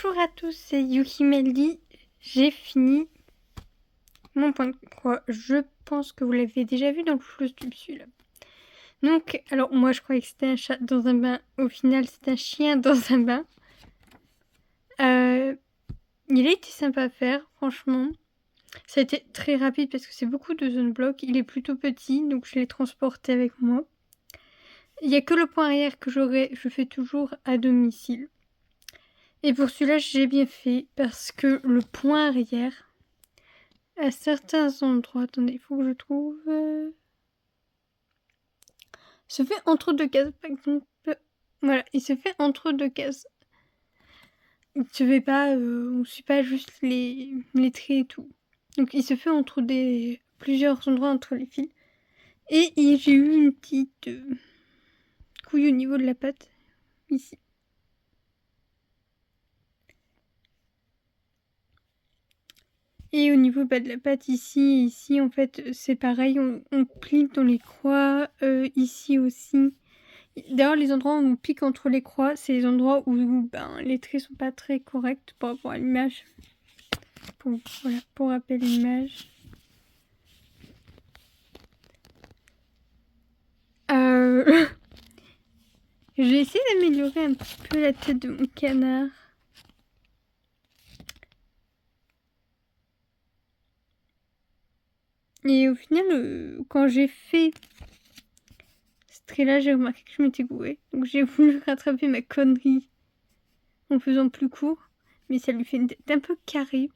Bonjour à tous, c'est Yuki Meldy. J'ai fini mon point de croix. Je pense que vous l'avez déjà vu dans le flou celui-là. Donc, alors moi je croyais que c'était un chat dans un bain. Au final, c'est un chien dans un bain. Il a été sympa à faire, franchement. Ça a été très rapide parce que c'est beaucoup de zone bloc. Il est plutôt petit, donc je l'ai transporté avec moi. Il n'y a que le point arrière que je fais toujours à domicile. Et pour celui-là, j'ai bien fait parce que le point arrière, à certains endroits, attendez, il faut que je trouve, se fait entre deux cases, par exemple. Voilà, il se fait entre deux cases. Il se fait pas, on suit pas juste les traits et tout. Donc il se fait entre plusieurs endroits entre les fils. Et j'ai eu une petite couille au niveau de la patte, ici. Et au niveau de la patte ici, en fait, c'est pareil, on plie dans les croix, ici aussi. D'ailleurs, les endroits où on pique entre les croix, c'est les endroits où les traits sont pas très corrects par rapport à l'image. Pour rappeler l'image. J'ai essayé d'améliorer un petit peu la tête de mon canard. Et au final, quand j'ai fait ce trait-là, j'ai remarqué que je m'étais gourée. Donc j'ai voulu rattraper ma connerie en faisant plus court. Mais ça lui fait une tête un peu carrée.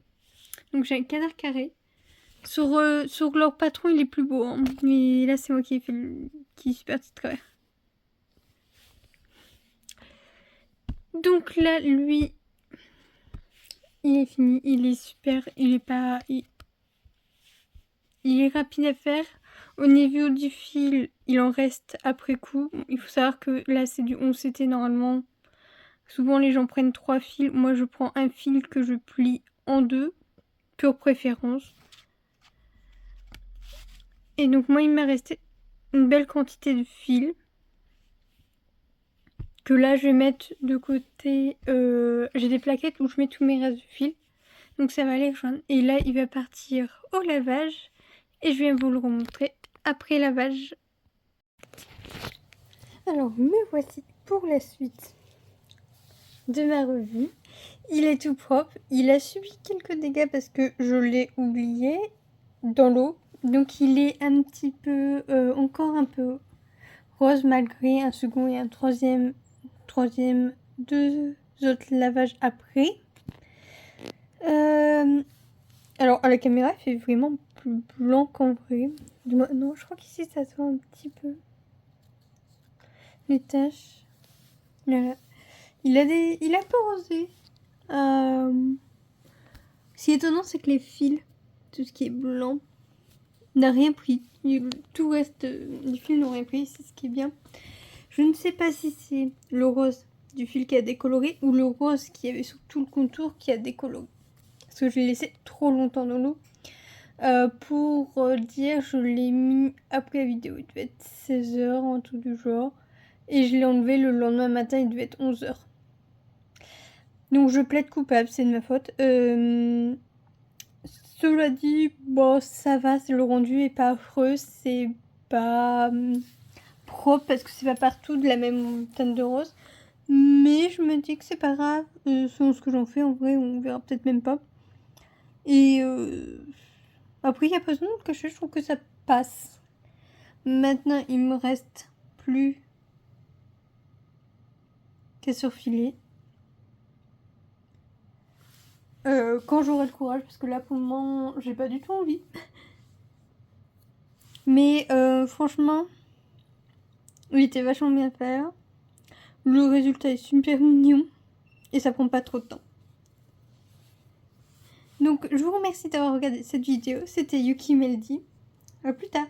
Donc j'ai un canard carré. Sur leur patron, il est plus beau. Hein. Mais là, c'est moi qui suis partie de travers. Donc là, lui, il est fini. Il est super. Il est rapide à faire. Au niveau du fil, il en reste après coup. Il faut savoir que là, c'est du 11 CT normalement. Souvent, les gens prennent 3 fils. Moi, je prends un fil que je plie en 2. Pure préférence. Et donc, moi, il m'a resté une belle quantité de fils. Que là, je vais mettre de côté. J'ai des plaquettes où je mets tous mes restes de fils. Donc, ça va aller rejoindre. Et là, il va partir au lavage. Et je viens vous le remontrer après lavage. Alors, me voici pour la suite de ma revue. Il est tout propre. Il a subi quelques dégâts parce que je l'ai oublié dans l'eau. Donc, il est un petit peu, encore un peu rose malgré un second et un troisième, deux autres lavages après. Alors, à la caméra, il fait vraiment plus blanc qu'en vrai. Non, je crois qu'ici, ça se voit un petit peu. Les taches. Voilà. Il a un peu rosé. Ce qui est étonnant, c'est que les fils, tout ce qui est blanc, n'a rien pris. Tout reste du fil n'ont rien pris, c'est ce qui est bien. Je ne sais pas si c'est le rose du fil qui a décoloré ou le rose qui avait sur tout le contour qui a décoloré. Parce que je l'ai laissé trop longtemps dans l'eau. Pour dire, je l'ai mis après la vidéo. Il devait être 16h, en tout du genre. Et je l'ai enlevé le lendemain matin, il devait être 11h. Donc je plaide coupable, c'est de ma faute. Cela dit, bon, ça va, le rendu est pas affreux, c'est pas propre parce que c'est pas partout de la même teinte de rose. Mais je me dis que c'est pas grave, selon ce que j'en fais, en vrai, on verra peut-être même pas. Et après, il n'y a pas besoin de le cacher, je trouve que ça passe. Maintenant, il me reste plus qu'à surfiler. Quand j'aurai le courage, parce que là, pour le moment, j'ai pas du tout envie. Mais franchement, il était vachement bien fait. Le résultat est super mignon. Et ça prend pas trop de temps. Donc, je vous remercie d'avoir regardé cette vidéo. C'était Yuki Meldy. À plus tard.